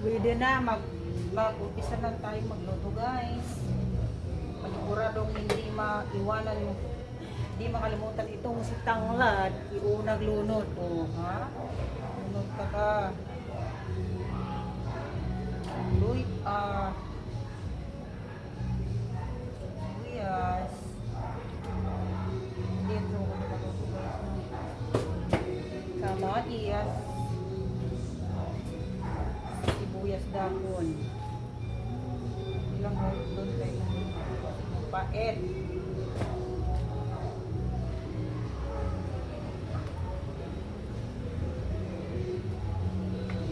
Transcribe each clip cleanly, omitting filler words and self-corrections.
Pwede na mag-umpisa na tayo magluto, guys. Paniguradong hindi maiwanan yung hindi makalimutan itong si tanglad, iunag lunod. O, ha? Lunod ka. Luy, yes. Dito ko magluto, guys. Sama, iyas. Sibuyas dahon. Ilang doon tayo. Paet.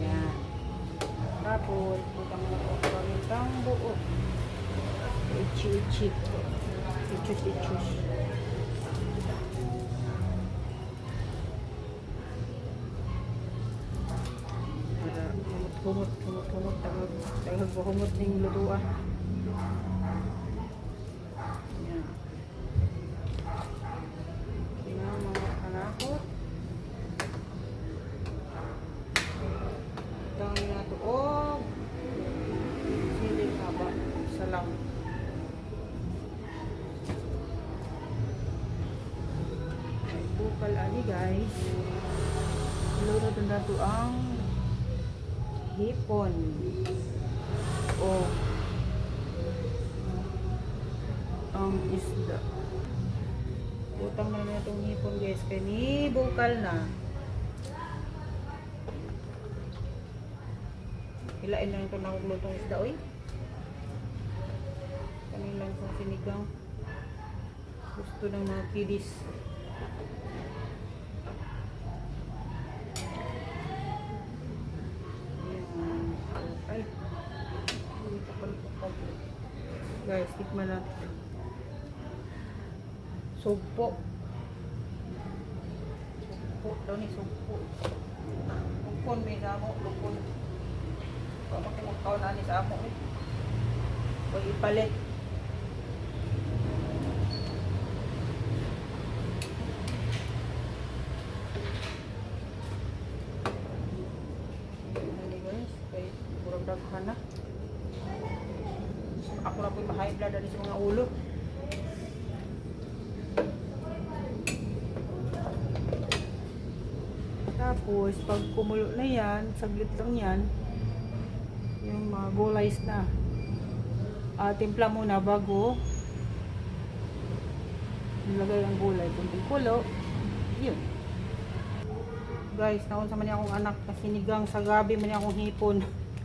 Yan. Tapos, putang na po pamintang buo. Ichi-ichi. Ichus-ichus. Humot, tagag humot ng lutuan. Yan. Yan mga kanakot. Tangin na ito. Oh! Siling haba. Isa lang. Bukal ali, guys. Luro na ito ang hipon o ang isda. Utang na na itong hipon, guys, kaya ni bukal na. Hilain na ito na kuglutong isda, oy. Kanilang sa sinigang. Gusto ng mga kiddies. Guys, tikman natin. Sugpo. Sugpo daw ni sugpo. Lupon may damo, lupon. Pamakimakaw na ni sa amo. Huwag ipalit. Ini guys, kay kurang daghan na. Ako na po'y ma-high blood sa mga ulo. Tapos, pag kumulo na yan, saglit lang yan, yung mga gulays na. Timpla muna bago nilagay ang gulay. Kunting kulo. Yun. Guys, naon sa man niya akong anak na sinigang sa gabi man niya akong hipon.